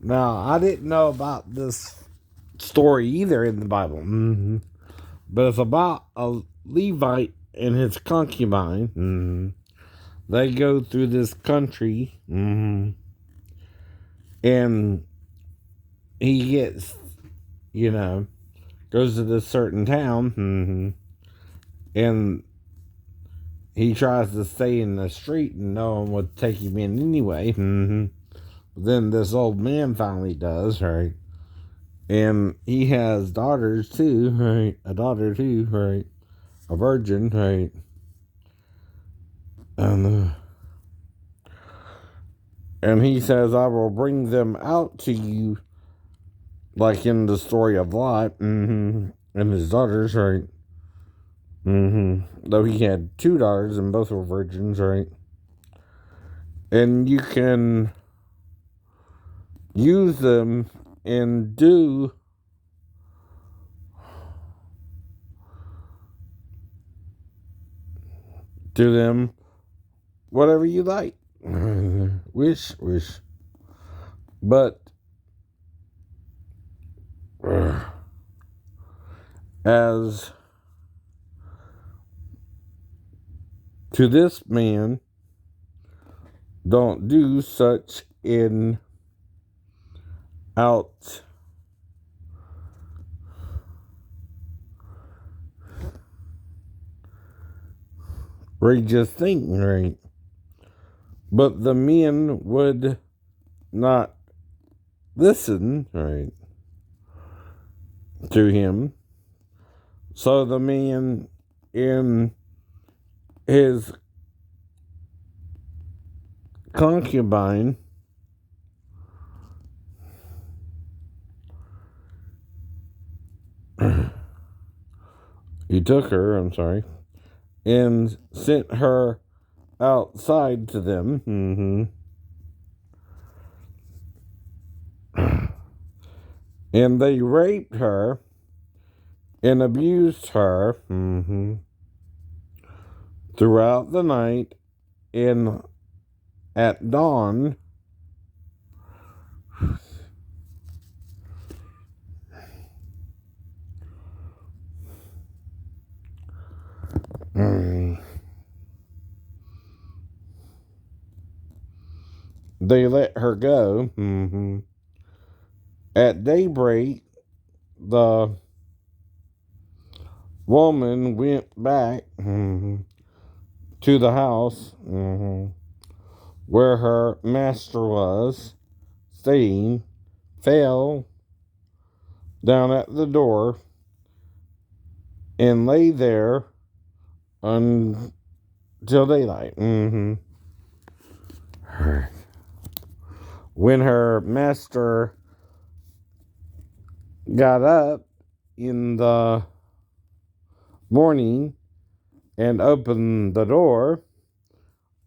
Now, I didn't know about this story either in the Bible. But it's about a Levite and his concubine. They go through this country. And he gets, goes to this certain town. And he tries to stay in the street and no one would take him in anyway. But then this old man finally does, right? And he has daughters too, right? A daughter too, right? A virgin, right? And he says, I will bring them out to you, like in the story of Lot, and his daughters, right? Though he had two daughters and both were virgins, right? And you can use them and do to them whatever you like. Wish. But as to this man, don't do such in outrageous thing, right? But the men would not listen, right, to him. So the man in his concubine he took her, and sent her outside to them. And they raped her and abused her throughout the night, and at dawn they let her go. At daybreak, the woman went back to the house where her master was staying, fell down at the door, and lay there until daylight. When her master got up in the morning and opened the door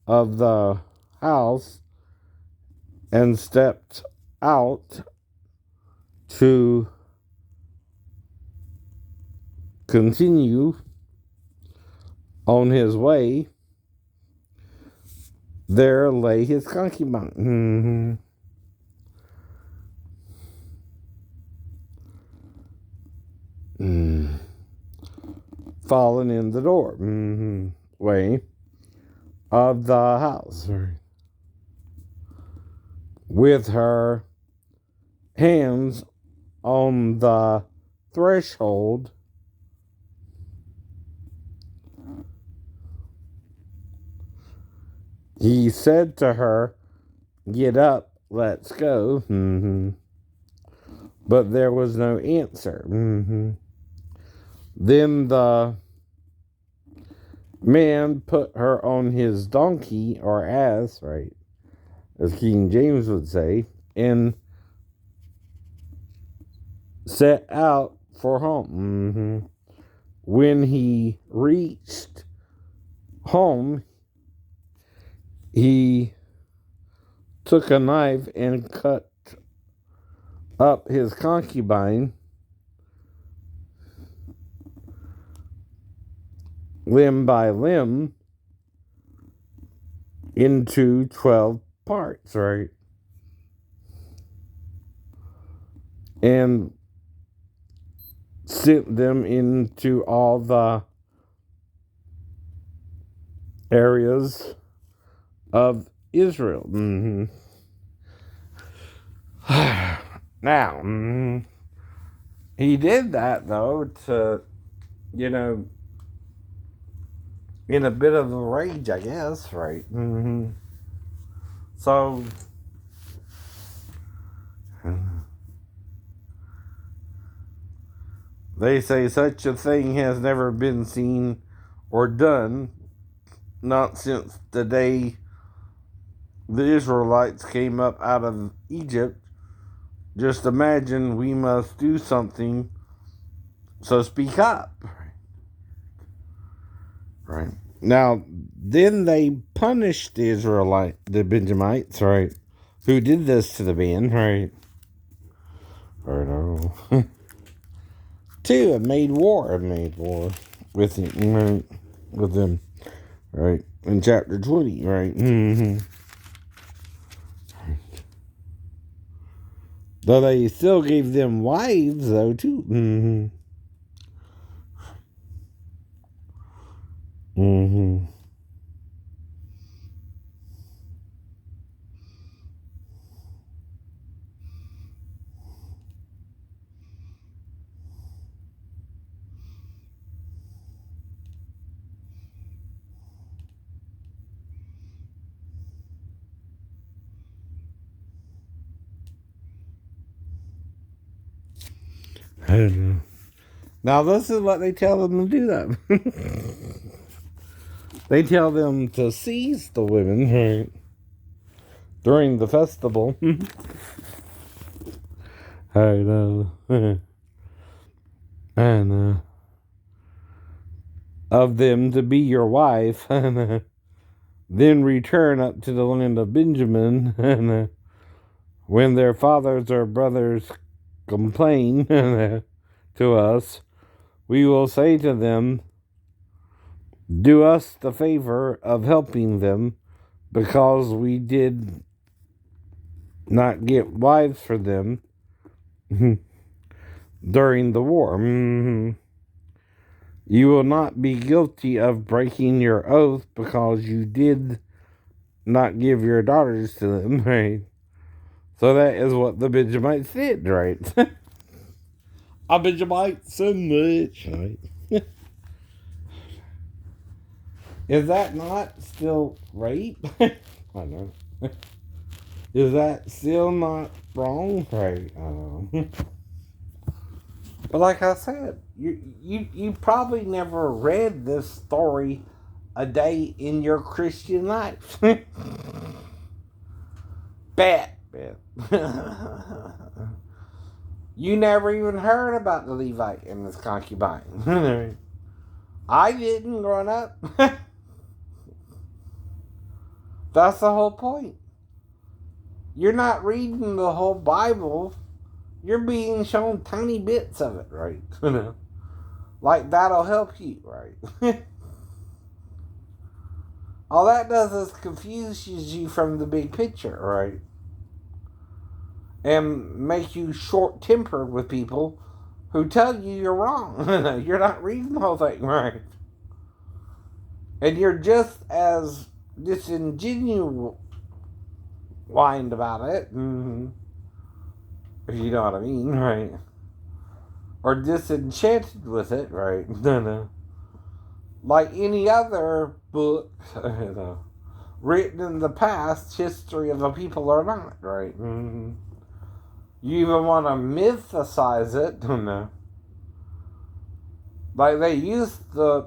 of the house and stepped out to continue on his way, there lay his concubine. Fallen in the doorway of the house with her hands on the threshold. He said to her, "Get up, let's go." But there was no answer. Then the man put her on his donkey or ass, right, as King James would say, and set out for home. When he reached home, he took a knife and cut up his concubine limb by limb into 12 parts, right? and sent them into all the areas of Israel. Now, he did that, though, to, in a bit of a rage, I guess, right? So, they say such a thing has never been seen or done, not since the day the Israelites came up out of Egypt. Just imagine we must do something, so speak up. Right. Now, then they punished the Benjamites, right, who did this to the band, right? Right. Oh. Two, and made war with him, right? With them, right? In chapter 20, right? Though they still gave them wives, though, too. I don't know. Now, this is what they tell them to do, that. They tell them to seize the women, right, during the festival. I know. And of them to be your wife, and then return up to the land of Benjamin, and when their fathers or brothers complain to us, we will say to them, do us the favor of helping them, because we did not get wives for them during the war. You will not be guilty of breaking your oath because you did not give your daughters to them, right? So that is what the Benjamites did, right? A Benjamite so much, right? Is that not still rape? I know. Is that still not wrong? Right. I know. But like I said, you probably never read this story a day in your Christian life. Bet. You never even heard about the Levite and his concubine. I didn't growing up. That's the whole point. You're not reading the whole Bible. You're being shown tiny bits of it, right? Like that'll help you, right? All that does is confuses you from the big picture, right? And make you short-tempered with people who tell you you're wrong. You're not reading the whole thing, right? And you're just as disingenuous whined about it. If you know what I mean, right? Or disenchanted with it, right? Like any other book, written in the past history of the people or not, right? You even want to mythicize it, Like they used to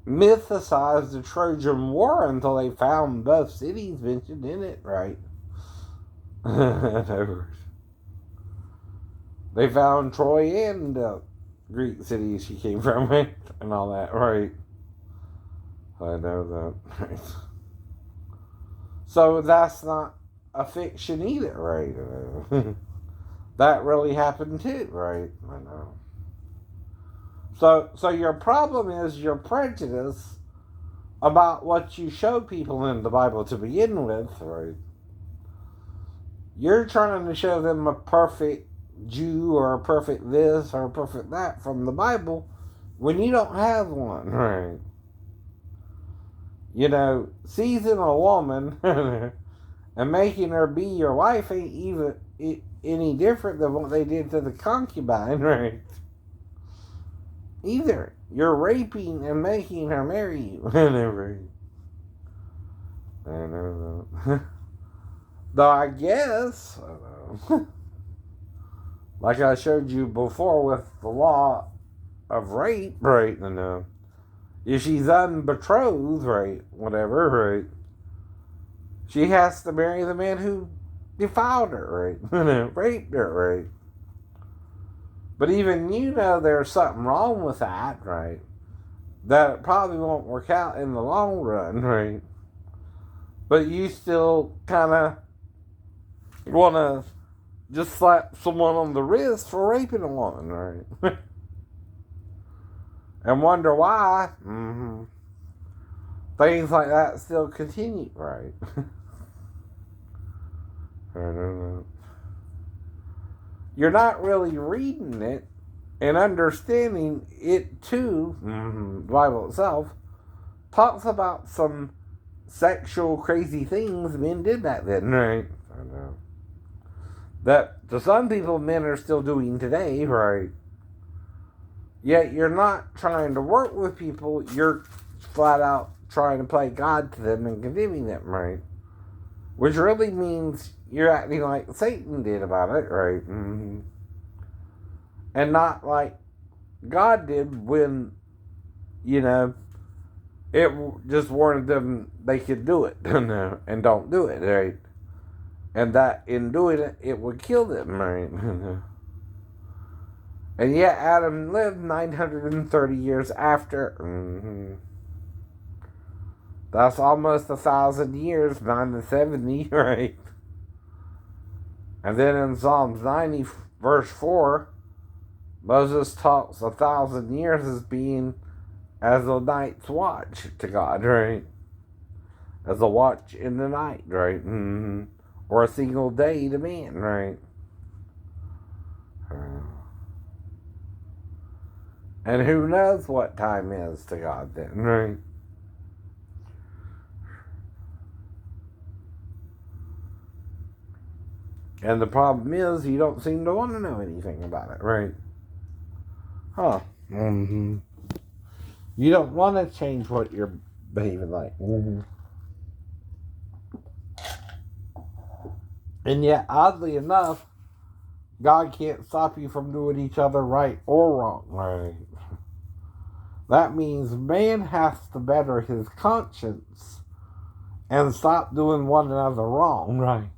mythicize the Trojan War until they found both cities mentioned in it, right? They found Troy and the Greek city she came from, right? And all that, right? I know that, right? So that's not a fiction either, right? That really happened too, right? I know. So your problem is your prejudice about what you show people in the Bible to begin with, right? You're trying to show them a perfect Jew or a perfect this or a perfect that from the Bible when you don't have one, right? You know, seizing a woman and making her be your wife ain't even any different than what they did to the concubine, right? Either. You're raping and making her marry you. I don't know. Though I guess, I don't know. Like I showed you before with the law of rape, right? And if she's unbetrothed, right, whatever, right, she has to marry the man who defiled her, right, raped her, right. But even you know there's something wrong with that, right? That it probably won't work out in the long run, right? But you still kind of want to just slap someone on the wrist for raping a woman, right? And wonder why things like that still continue, right? I don't know. You're not really reading it and understanding it too. The Bible itself talks about some sexual crazy things men did back then, right? I know. That to some people men are still doing today, right? Yet you're not trying to work with people, you're flat out trying to play God to them and condemning them, right? Which really means you're acting like Satan did about it, right? And not like God did when, you know, it just warned them they could do it and don't do it, right? And that in doing it, it would kill them, right? And yet Adam lived 930 years after. That's almost 1,000 years, 970, right? And then in Psalms 90, verse 4, Moses talks 1,000 years as being as a night's watch to God, right? As a watch in the night, right? Or a single day to man, right? And who knows what time is to God then, right? And the problem is, you don't seem to want to know anything about it, right? Huh. You don't want to change what you're behaving like. And yet, oddly enough, God can't stop you from doing each other right or wrong, right? That means man has to better his conscience and stop doing one another wrong, right?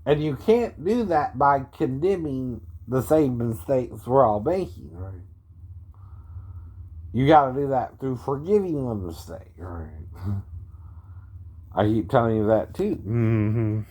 And you can't do that by condemning the same mistakes we're all making, right? You got to do that through forgiving the mistake, right? I keep telling you that too.